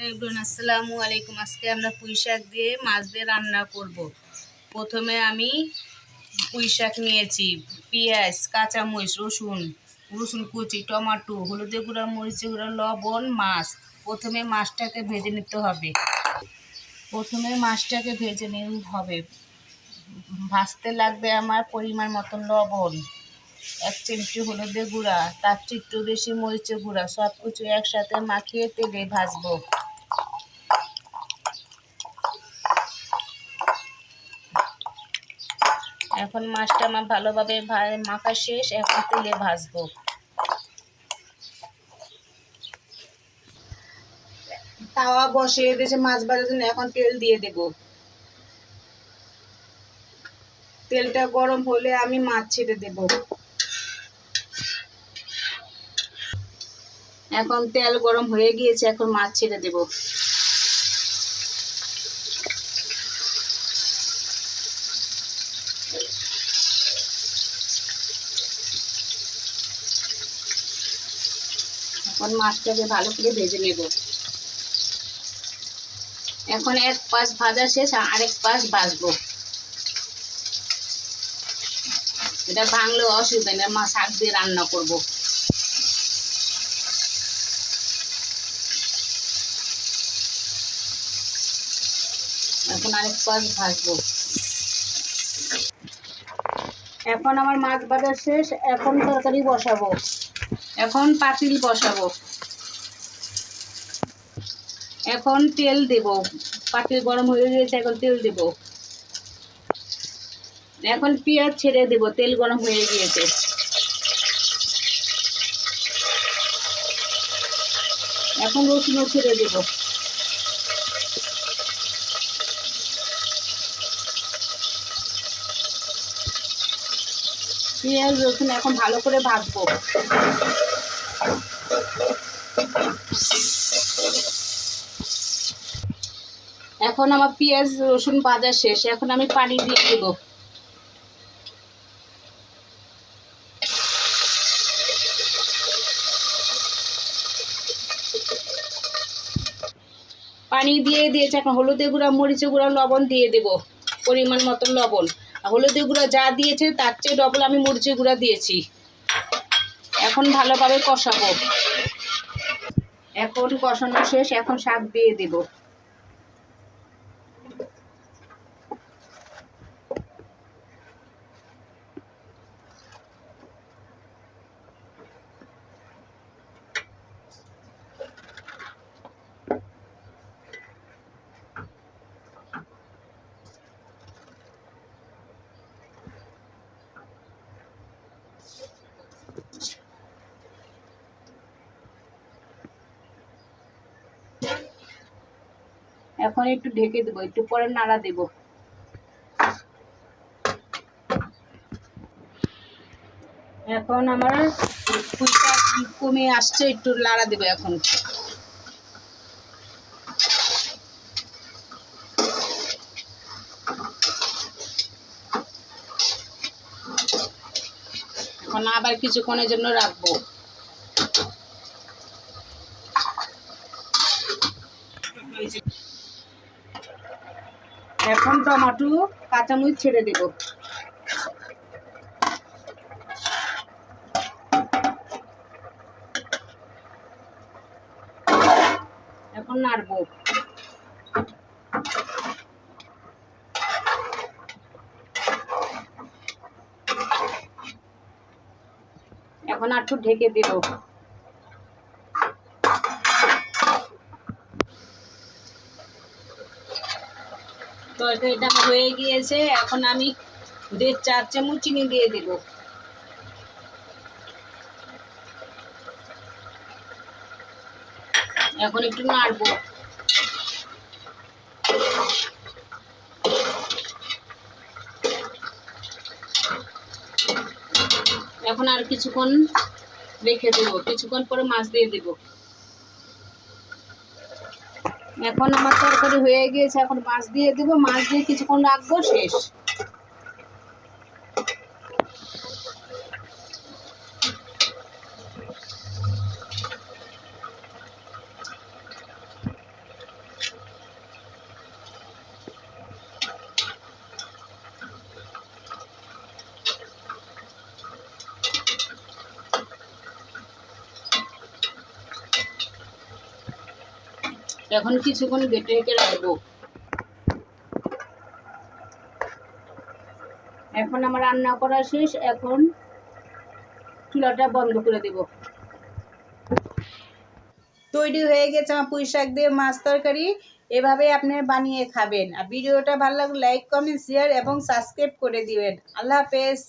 আসসালামু আলাইকুম। আজকে আমরা পুঁই শাক দিয়ে মাছ দিয়ে রান্না করব। প্রথমে আমি পুঁই শাক নিয়েছি, পেঁয়াজ, কাঁচামরিচ, রসুন কুচি, টমেটো, হলুদে গুঁড়া, মরিচে গুঁড়া, লবণ, মাছ। প্রথমে মাছটাকে ভেজে নিতে হবে। ভাজতে লাগবে আমার পরিমাণ মতন লবণ, 1 চিমটি হলুদের গুঁড়া, তার চেয়ে একটু বেশি মরিচের গুঁড়া। সব কিছু একসাথে মাখিয়ে তেলে ভাজবো। এখন মাছটা আমার ভালোভাবে মাখা শেষ। এখন তেলে ভাজবো। তাওয়া বসিয়ে দিয়েছে মাছ ভাজার জন্য। এখন তেল দিয়ে দেব। তেলটা গরম হলে আমি মাছ ছেড়ে দেব। এখন তেল গরম হয়ে গিয়েছে, এখন মাছ ছেড়ে দেব। এখন মাছটাকে ভালো করে ভেজে নেব। এখন এক পাশ ভাজা শেষ, আরেক পাশ ভাজবো। এটা ভাঙলে অসুবিধা নেই, মা শাক দিয়ে রান্না করব। এখন আরেক পাশ ভাজবো। এখন আমার মাছ ভাজা শেষ। এখন তরকারি বসাবো। এখন পাতিল বসাবো। এখন তেল দেব। পাতিল গরম হয়ে গেছে, এখন তেল দেব। এখন পেঁয়াজ ছেড়ে দেব। তেল গরম হয়ে গিয়েছে। এখন রসুনও ছেড়ে দেব। পেঁয়াজ রসুন এখন ভালো করে ভাজবো। এখন আমার পেঁয়াজ রসুন ভাজা শেষ। এখন আমি পানি দিয়ে দেব। পানি দিয়ে দিয়েছে। এখন হলুদের গুঁড়া, মরিচের গুঁড়া, লবণ দিয়ে দেব। পরিমাণ মতো লবণ। হলুদের গুঁড়া যা দিয়েছে তার চেয়ে ডবল আমি মরিচের গুঁড়া দিয়েছি। এখন ভালোভাবে কষাবো। এখন কষানো শেষ। এখন শাক দিয়ে দেব। এখন একটু ঢেকে দেবো, একটু পরে নাড়া দেব। এখন আমার পুঁইটা কমে আসছে, একটু নাড়া দেবো। এখন আবার কিছুক্ষণের জন্য রাখবো। এখন টমেটো, কাঁচামরিচ ছেড়ে দেব। এখন নাড়বো। এখন একটু ঢেকে দেব। তরকারিটা হয়ে গিয়েছে। এখন আমি 1.5-4 চামচ চিনি দিয়ে দেব। এখন একটু নাড়বো। এখন আর কিছুক্ষণ রেখে দেবো। কিছুক্ষণ পরে মাছ দিয়ে দেব। এখন আমার তরকারি হয়ে গিয়েছে। এখন মাছ দিয়ে দেব। মাছ দিয়ে কিছুক্ষণ রাখবো। শেষ। এখন কিছুক্ষণ বেটে রেখে রাখবো। এখন আমার রান্না করা শেষ, এখন চুলাটা বন্ধ করে দেব। তৈরি হয়ে গেছে আমার পুঁই শাক দিয়ে মাছ তরকারি। এভাবে আপনি বানিয়ে খাবেন। আর ভিডিওটা ভালো লাগলে লাইক, কমেন্ট, শেয়ার এবং সাবস্ক্রাইব করে দিবেন। আল্লাহ হাফেজ।